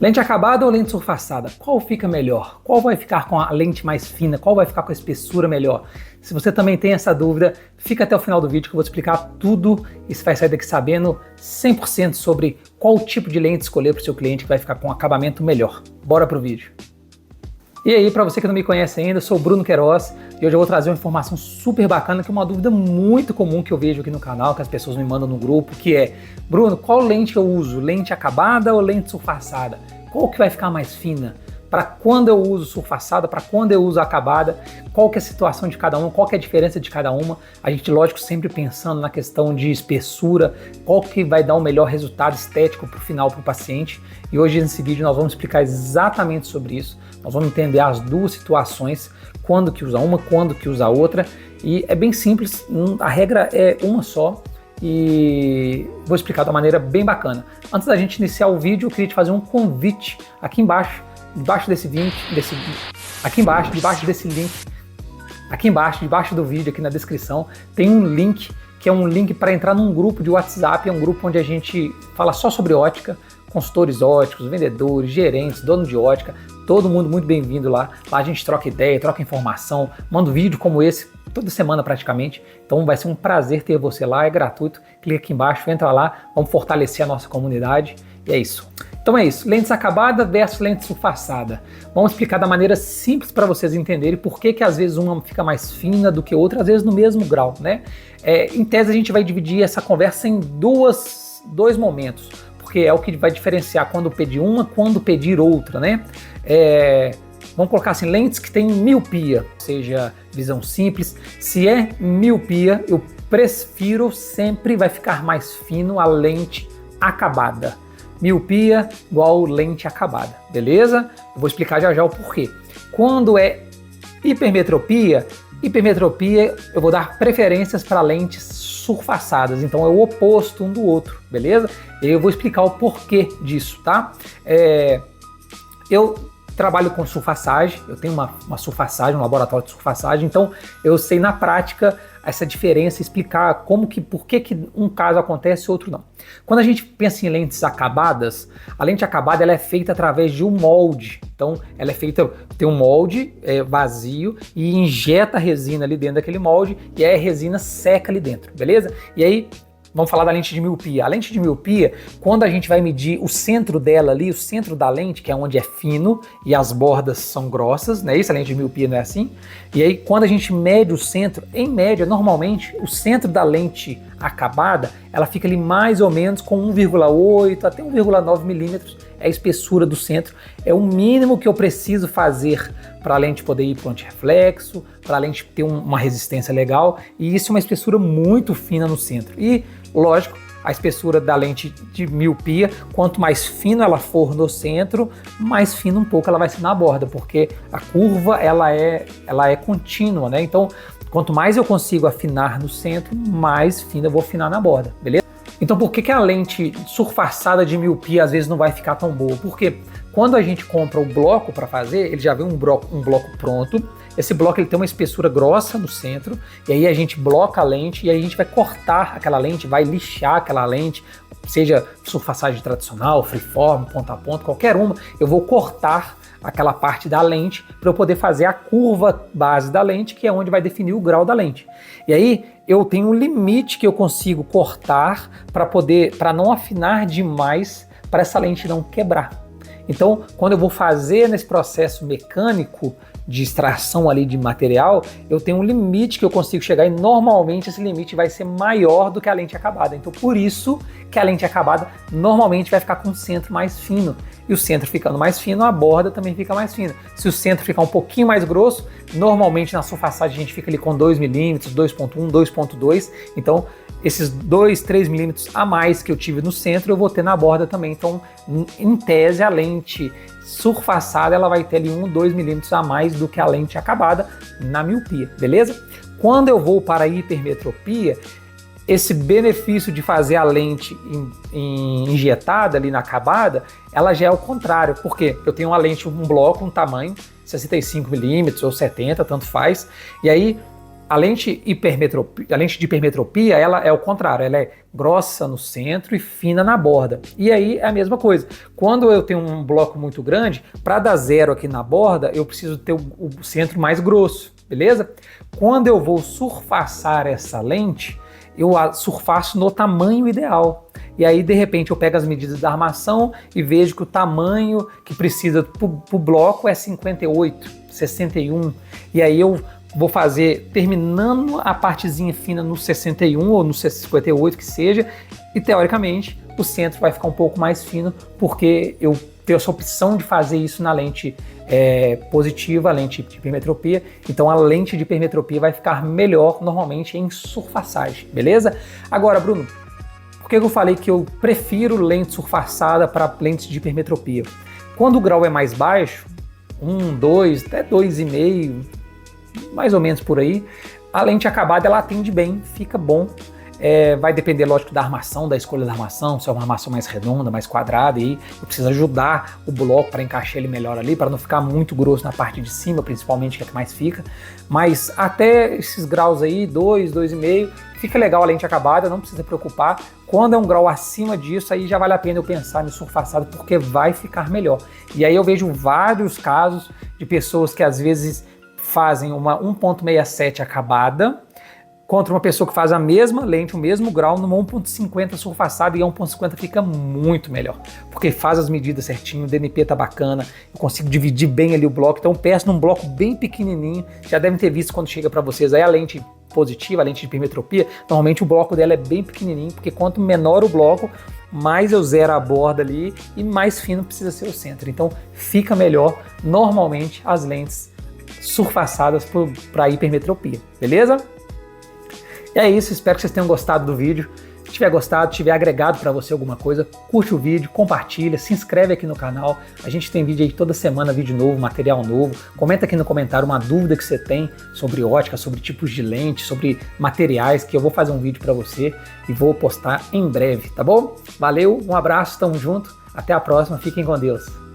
Lente acabada ou lente surfaçada? Qual fica melhor? Qual vai ficar com a lente mais fina? Qual vai ficar com a espessura melhor? Se você também tem essa dúvida, fica até o final do vídeo que eu vou te explicar tudo e você vai sair daqui sabendo 100% sobre qual tipo de lente escolher para o seu cliente que vai ficar com um acabamento melhor. Bora pro vídeo. E aí, para você que não me conhece ainda, eu sou o Bruno Queiroz e hoje eu vou trazer uma informação super bacana, que é uma dúvida muito comum que eu vejo aqui no canal, que as pessoas me mandam no grupo, que é: Bruno, qual lente eu uso? Lente acabada ou lente surfaçada? Qual que vai ficar mais fina? Para quando eu uso surfaçada, para quando eu uso acabada, qual que é a situação de cada uma, qual que é a diferença de cada uma. A gente, lógico, sempre pensando na questão de espessura, qual que vai dar o melhor resultado estético para o final, para o paciente. E hoje nesse vídeo nós vamos explicar exatamente sobre isso. Nós vamos entender as duas situações, quando que usa uma, quando que usa a outra. E é bem simples, a regra é uma só. E vou explicar de uma maneira bem bacana. Antes da gente iniciar o vídeo, eu queria te fazer um convite aqui embaixo. Debaixo desse link, debaixo do vídeo, aqui na descrição, tem um link, que é um link para entrar num grupo de WhatsApp, é um grupo onde a gente fala só sobre ótica, consultores óticos, vendedores, gerentes, dono de ótica, todo mundo muito bem-vindo lá. Lá a gente troca ideia, troca informação, manda um vídeo como esse toda semana praticamente, então vai ser um prazer ter você lá, é gratuito, clica aqui embaixo, entra lá, vamos fortalecer a nossa comunidade, e é isso. Então é isso, lentes acabada versus lente surfaçada. Vamos explicar da maneira simples para vocês entenderem por que às vezes uma fica mais fina do que outra, às vezes no mesmo grau, né? Em tese a gente vai dividir essa conversa em dois momentos, porque é o que vai diferenciar quando pedir uma, quando pedir outra, né? Vamos colocar assim, lentes que têm miopia, seja visão simples. Se é miopia, eu prefiro sempre, vai ficar mais fino a lente acabada. Miopia igual lente acabada, beleza? Eu vou explicar já já o porquê. Quando é hipermetropia eu vou dar preferências para lentes surfaçadas, então é o oposto um do outro, beleza? Eu vou explicar o porquê disso, tá? Eu trabalho com surfaçagem, eu tenho uma surfaçagem, um laboratório de surfaçagem, então eu sei na prática essa diferença, explicar por que um caso acontece e outro não. Quando a gente pensa em lentes acabadas, a lente acabada ela é feita através de um molde. Então ela é feita, tem um molde vazio e injeta a resina ali dentro daquele molde e aí a resina seca ali dentro, beleza? E aí vamos falar da lente de miopia. A lente de miopia, quando a gente vai medir o centro dela ali, o centro da lente, que é onde é fino e as bordas são grossas, não é isso? A lente de miopia não é assim? E aí, quando a gente mede o centro, em média, normalmente, o centro da lente acabada, ela fica ali mais ou menos com 1,8 até 1,9 milímetros, é a espessura do centro. É o mínimo que eu preciso fazer para a lente poder ir para o antirreflexo, para a lente ter uma resistência legal, e isso é uma espessura muito fina no centro. E, lógico, a espessura da lente de miopia, quanto mais fina ela for no centro, mais fina um pouco ela vai ser na borda, porque a curva ela é contínua, né? Então, quanto mais eu consigo afinar no centro, mais fina eu vou afinar na borda, beleza? Então, por que a lente surfaçada de miopia às vezes não vai ficar tão boa? Porque quando a gente compra o bloco para fazer, ele já vem um bloco pronto. Esse bloco ele tem uma espessura grossa no centro, e aí a gente bloca a lente e aí a gente vai cortar aquela lente, vai lixar aquela lente, seja surfaçagem tradicional, freeform, ponta a ponta, qualquer uma, eu vou cortar aquela parte da lente para eu poder fazer a curva base da lente, que é onde vai definir o grau da lente. E aí eu tenho um limite que eu consigo cortar para não afinar demais, para essa lente não quebrar. Então, quando eu vou fazer nesse processo mecânico de extração ali de material, eu tenho um limite que eu consigo chegar e normalmente esse limite vai ser maior do que a lente acabada. Então, por isso que a lente acabada normalmente vai ficar com o centro mais fino. E o centro ficando mais fino, a borda também fica mais fina. Se o centro ficar um pouquinho mais grosso, normalmente na surfaçagem a gente fica ali com 2 milímetros, 2.1, 2.2. Então, esses 2, 3 milímetros a mais que eu tive no centro, eu vou ter na borda também. Então, em tese, a lente surfaçada ela vai ter ali 1, 2 milímetros a mais do que a lente acabada na miopia, beleza? Quando eu vou para a hipermetropia, esse benefício de fazer a lente injetada ali na acabada, ela já é o contrário, porque eu tenho uma lente, um bloco, um tamanho, 65 milímetros ou 70, tanto faz, e aí A lente de hipermetropia, ela é o contrário, ela é grossa no centro e fina na borda. E aí é a mesma coisa. Quando eu tenho um bloco muito grande, para dar zero aqui na borda, eu preciso ter o centro mais grosso, beleza? Quando eu vou surfaçar essa lente, eu surfaço no tamanho ideal. E aí, de repente, eu pego as medidas da armação e vejo que o tamanho que precisa para o bloco é 58, 61. E aí eu vou fazer, terminando a partezinha fina no 61 ou no 58 que seja, e teoricamente o centro vai ficar um pouco mais fino, porque eu tenho essa opção de fazer isso na lente positiva, a lente de hipermetropia. Então a lente de hipermetropia vai ficar melhor normalmente em surfaçagem, beleza? Agora, Bruno, por que eu falei que eu prefiro lente surfaçada para lentes de hipermetropia? Quando o grau é mais baixo, 1, 2, até 2,5, mais ou menos por aí, a lente acabada ela atende bem, fica bom. Vai depender, lógico, da armação, da escolha da armação, se é uma armação mais redonda, mais quadrada, e eu preciso ajudar o bloco para encaixar ele melhor ali, para não ficar muito grosso na parte de cima, principalmente, que é que mais fica. Mas até esses graus aí, 2, 2,5, fica legal a lente acabada, não precisa preocupar. Quando é um grau acima disso, aí já vale a pena eu pensar no surfaçado, porque vai ficar melhor. E aí eu vejo vários casos de pessoas que às vezes fazem uma 1.67 acabada, contra uma pessoa que faz a mesma lente, o mesmo grau, numa 1.50 surfaçada, e a 1.50 fica muito melhor, porque faz as medidas certinho, o DNP tá bacana, eu consigo dividir bem ali o bloco, então peço num bloco bem pequenininho, já devem ter visto quando chega para vocês aí a lente positiva, a lente de hipermetropia, normalmente o bloco dela é bem pequenininho, porque quanto menor o bloco, mais eu zero a borda ali e mais fino precisa ser o centro, então fica melhor normalmente as lentes surfaçadas para hipermetropia, beleza? E é isso, espero que vocês tenham gostado do vídeo. Se tiver gostado, tiver agregado para você alguma coisa, curte o vídeo, compartilha, se inscreve aqui no canal. A gente tem vídeo aí toda semana, vídeo novo, material novo. Comenta aqui no comentário uma dúvida que você tem sobre ótica, sobre tipos de lente, sobre materiais, que eu vou fazer um vídeo para você e vou postar em breve, tá bom? Valeu, um abraço, tamo junto, até a próxima, fiquem com Deus.